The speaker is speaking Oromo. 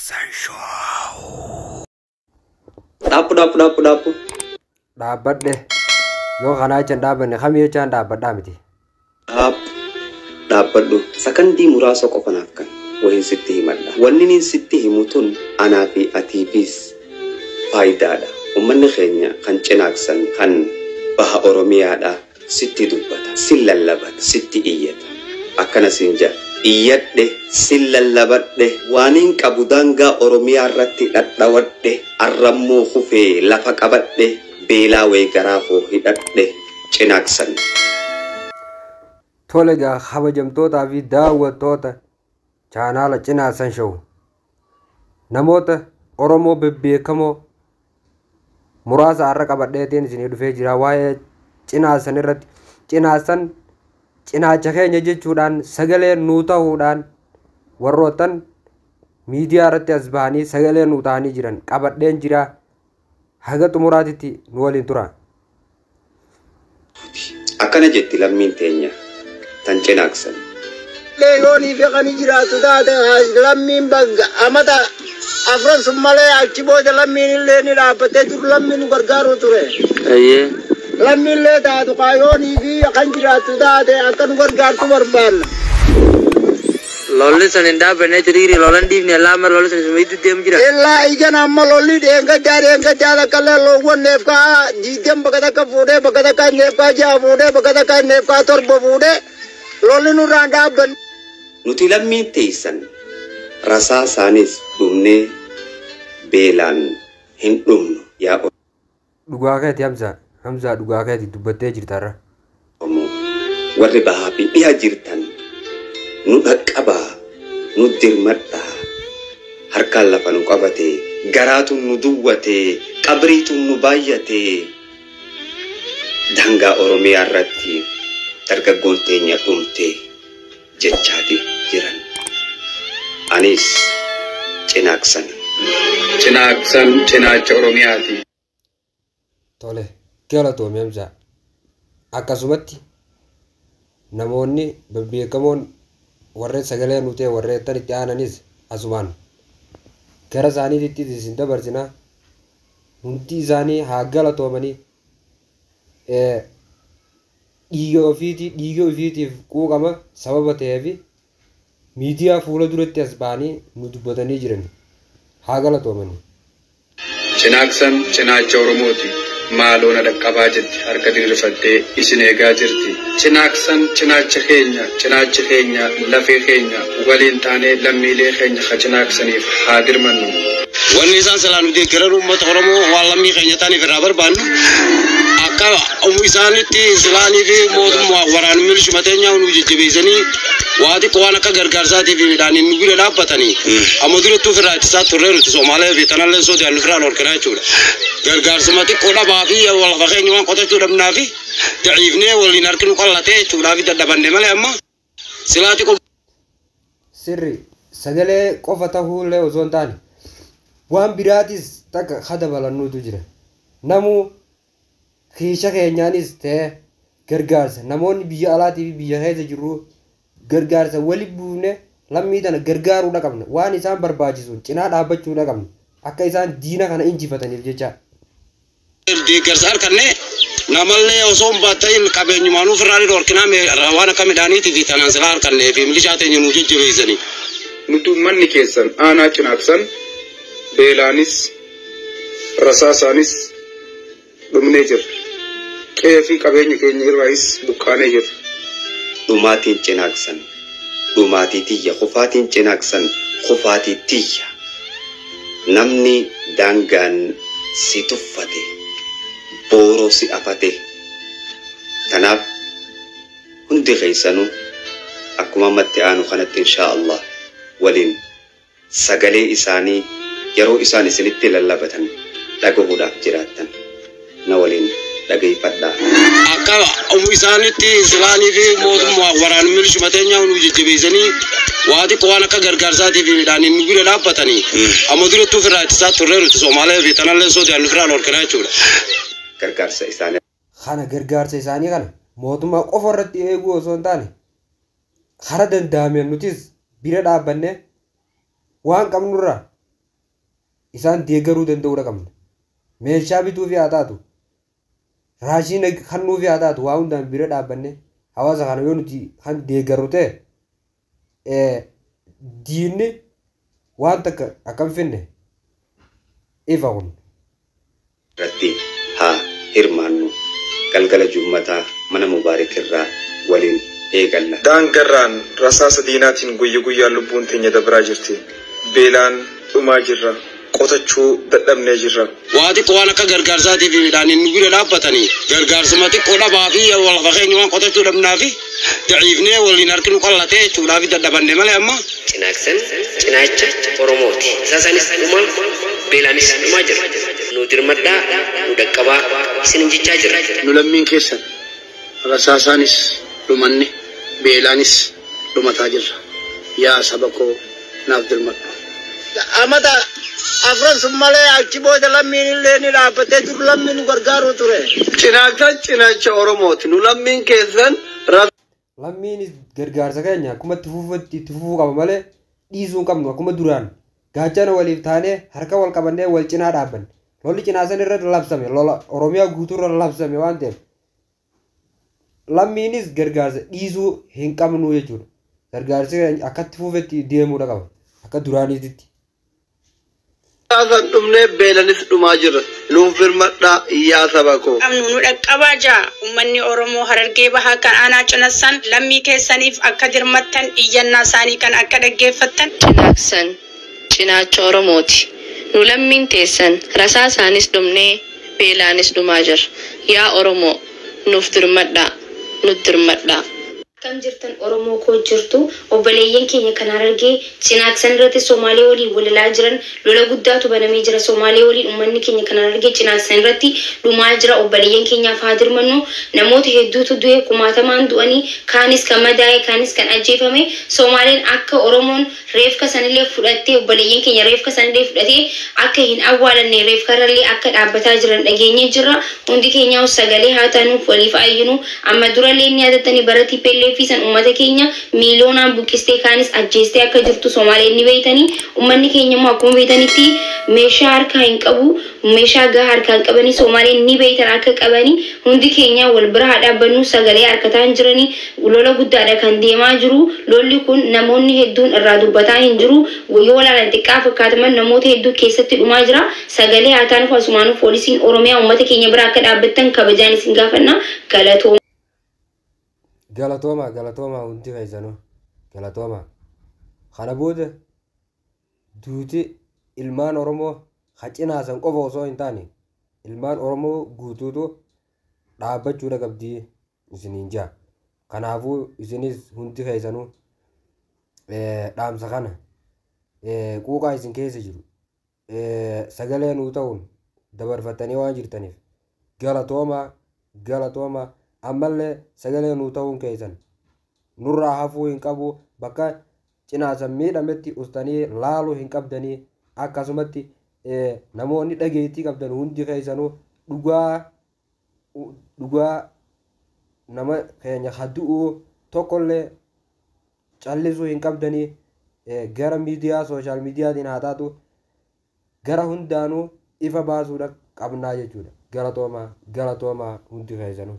Sancho. Dapu. Dapat deh. Yo kana can dapat ne kami can dapat damiti. Dapat do. Sakandi muraso ko panafkan. Wahin sitti himadda. Wannin sitti himutun anafi atibis faidada. Ummanni keenya kan cinaksan kan baha Oromiyaadha sitti dubbata. Sillallabat sitti iyyata. Akkana sinja. Iyyadhe silallabadhe waanin qabu daangaa Oromiyaa irratti dhadhawadhe arrammoo hufee lafa qabadhe beelaa weegaraafoo hidhadhe cinaksan. Tolega kabajamtoota fi daawwattoota chaanaala Cinaasan Show. Namoota Oromoo bebbeekamoo muraasa har'a qabadheetiin isinii dhufee jira waa'ee Cinaasan irratti. Cinaasan cinaacha keenya jechuudhaan sagalee nuu ta'uudhaan warrootan miidiyaa irratti as bahanii sagalee nuu ta'anii jiran qabadheen jira. Haga xumuraatitti nu waliin tura. Akkana jetti lammiin teenya tan cinaksan. Leeyoonii fi kan jiraatu taate lammiin bagga amata afran sun malee achi booda lammiin illee ni dhaabbatee jiru lammiin nu gargaaru ture. Lammiin illee taatu qaayoonii fi kan jiraatu taate akka nu gargaartu barbaanna. Lolli san hin dhaabbanne tiriiri lolan dhiifne laama lolli san isuma deemu jira. Illaa ija amma lolli dheengaddaa takkallee loowwan neefkaa diideen bakka takka fuudhee bakka takka neefkaa ja'a fuudhee bakka takka neefkaa torba fuudhee lolli nurraan dhaabbanne. Nuti lammiin teessan rasaa isaanis dhumnee beelaan hin dhumnu yaa Dhugaa keeti Hamza dhugaa keeti dubbattee jirtarra. warri bahaa fi dhiyaa jirtan nu dhaqqabaa nu dirmadhaa harkaan lafa nu qabatee garaatuun nu duwwatee qabriituun nu baay'atee daangaa Oromiyaa irratti dargaggoon teenya dhumtee jechaati jiran. Anis cinaksan cinaacha Oromiyaati. Tole galatoomii Hamza. Akkasumatti namoonni bebbeekamoon warreen sagalee nu ta'e warreettan itti aananis asumaan gara isaaniitti isin dabarsina. Hundi isaanii haa galatoomanii dhiiga ofiitiif quuqama sababa ta'eef miidiyaa fuula duratti as ba'anii nu dubbatanii jiran haa galatoomanii. Cinaksan cinaacha Oromooti. Maaloona dhaqqabaa jetti harka diriirfattee isin eegaa jirti. Cinaksan cinaacha keenya lafee keenya waliin taanee lammiilee keenya ka cinaksaniif haa dirmannu. Wanni isaan silaa nu deeggaran uummata Oromoo waan lammii keenya taaniif irraa barbaannu akka isaanitti islaanii fi mootummaa waraana milishuma teenyaa nu jajjabeessanii waa xiqqoo waan akka gargaarsaatiif midhaaniin nu bira dhaabbatanii amma durattuu ofirraa ittisaa turre nuti Somaaliyaa fi tanallee soodiyaan nu ofirraa dhorkanaa jechuudha. Gargaarsuma xiqqoo dhabaa fi lafa keenya waan qotachuu dhabnaa fi daciifnee waliin harkinu qallatee jechuudhaa fi dadhabanne malee amma silaa xiqqoo. Sirri sagalee qofa ta'uullee osoo hin taane waan biraatis takka hada balannuutu jira. Namuu kiisha keenyaanis ta'e gargaarsa namoonni biyya alaatii fi biyya keessa jirru gargaarsa wali buufne lammii tana gargaaruudha qabna. Waan isaan barbaachisuun cinaa dhaabbachuudha qabna. Akka isaan diina kana injifataniif jecha. Deeggarsa harkannee namallee osoo hin baattayin qabeenyumaan ofirraa dhorkinaa waan akka midhaaniitii fi tanaan silaa harkannee fi milishaa teenya nu jajjabeessanii. Nuti uummanni keessan aanaa cinaksan beelaanis rasaasaanis dhumnee jirra. Qe'ee fi qabeenya keenya irraas buqqaanee jirra. Dhumaatiin cinaksan dhumaatii tiyya kufaatiin cinaksan kufaatii tiyya. Namni daangaan si tuffate booroo si afate. Kanaaf hundi keessanuu akkuma ammatti aanu kanatti inshaa Allah waliin sagalee isaanii yeroo isaan isinitti lallabatan dhagahuudhaaf jiraattan na waliin dhaggeeffadhaa. Akka isaanitti islaanii fi mootummaa waraana milishuma teenyaa nu jajjabeessanii waa xiqqoo waan akka gargaarsaatiif midhaaniin nu bira dhaabbatanii amma durattuu ofirraa ittisaa turre nuti Somaaliyaa fi tanallee soodiyaan nu ofirraa dhorkanaa jechuudha. Gargaarsa isaanii kana mootummaa qofa irratti eeguu osoo hin taane hara danda'ameen nutis bira dhaabbanne waan qabnurraa isaan deeggaruu danda'uudha qabna. Meeshaa bituu fi haa taatu raashiin kannuu fi haa taatu waa hundaan bira dhaabbanne hawaasa kana yoo nuti kan deeggaru ta'e diinni waan takka akkam finne ifa kun. Irratti haa hirmaannu galgala jummataa mana mubaarik irraa waliin eegalla. Daangarraan rasaasa diinaatiin guyyaa guyyaan lubbuun teenya dabraa jirti. Beelaan dhumaa jirra. Qotachuu dadhabnee jirra. Waati waan akka gargaarsaatiif midhaan inni bira dhaabbatanii gargaarsuma xiqqoo dhabaa fi wal fakkeenya waan qotachuu dhabnaa fi daciifnee waliin harkinu qallatee jechuudhaa fi dadhabanne malee amma. Cinaaksan cinaacha Oromooti. Isaanis dhumaa beelaanis dhumaa jira. Nu dirmadhaa nu dhaqqabaa isin jechaa jira. Nu lammiin keessan rasaasaanis dhumanne beelaanis dhumataa jirra. Yaa saba koo naaf dirmadhu. Amata afran summalee achi booda lammiin illee ni dhaabbatee dur lammiin gargaaru ture. Cinaaksan cinaacha Oromooti. Nu lammiin keessan lammiin gargaarsa keenya akkuma itti fufuu qaba malee dhiisuu hin qabnu. Akkuma duraan gaachana waliif taanee harka wal qabannee wal cinaa dhaabbanne. Lolli cinaa san irra labsame lola Oromiyaa guutuurra labsame waan ta'eef lammiinis gargaarsa dhiisuu hin qabnu jechuudha. Gargaarsi akkatti fuufetti deemuudha qaba akka duraaniititti. Kan dhumne beelanis dhumaa jirra. Nuuf birmadhaa yaa saba koo. Nu dhaqqabaa jaa uummanni Oromoo Harargee Bahaa kan aanaa cinassan lammii keessaniif akka dirmattan iyyannaa isaanii kan akka dhaggeeffattan. Cinaaksan cinaacha Oromooti. Nu lammiin teessan rasaasaanis dhumnee beelaanis dhumaa jirra. Yaa Oromoo nuuf dirmadhaa nuuf dirmadhaa. Kan jirtan Oromoo koo jirtu obboleeyyan keenya kan Harargee Cinaaksan irratti Somaalee waliin walilaa jiran lola guddaatu banamee jira. Somaalee waliin uummanni keenya kan Harargee Cinaaksan irratti dhumaa jira. Obboleeyyan keenyaaf haa dirmannu. Namoota hedduutu du'e kumaatamaan du'anii kaanis kan madaa'e kaanis kan ajjeefame. Somaaleen akka Oromoon reefka sanillee fudhattee obboleeyyan keenya reefka sanillee fudhatee akka hin awwaalanne reefkarrallee akka dhaabbataa jiran dhageenye jirra. Hundi keenyaa sagalee haa taanuuf waliif ayyinu. Amma durallee ni yaadatanii barati pellee fiisan ummata keenya miiliyoonaan buqqistee kaanis ajjeestee akka jirtu Somaaleen ni beeytanii ummanni keenya immoo akkuma beeytanitti meeshaa harkaa hin qabu meeshaa gahaa harkaa hin qabanii Somaaleen ni beeytan akka qabanii hundi keenya wal bira haa dhaabbannu sagalee harkataan jiranii lola guddaadha kan deemaa jiru lolli kun namoonni hedduun irraa dubbataa hin jiru yoo walaalan xiqqaa fakkaataman namoota hedduu keessatti dhumaa jira sagalee haa taanuuf asumaanuu poolisiin Oromiyaa ummata keenya bira akka dhaabbattan kabajaan isin gaafanna galatoo. Galatooma hundi keessanuu galatooma. Kana booda duuti ilmaan Oromoo hacinaasan qofa osoo hin taane ilmaan Oromoo guutuutu dhaabbachuudha qabdii isiniin jaa. Kanaafuu isinis hundi keessanuu dhaamsa kana quuqaa isin keessa jiru sagalee nuu ta'uun dabarfatanii waan jirtaniif galatooma. Ammallee sagalee nuu ta'uun keessan nurraa hafuu hin qabu bakka cinaasan miidhametti ustanii laaluu hin qabdanii akkasumatti namoonni dhageettii qabdan hundi keessanuu dhugaa nama keenya hadu'uu tokkollee callisuu hin qabdanii gara miidiyaa sooshaal miidiyaatiin haa taatu gara hundaanuu ifa baasuudha qabnaa jechuudha. Galatooma hundi keessanuu.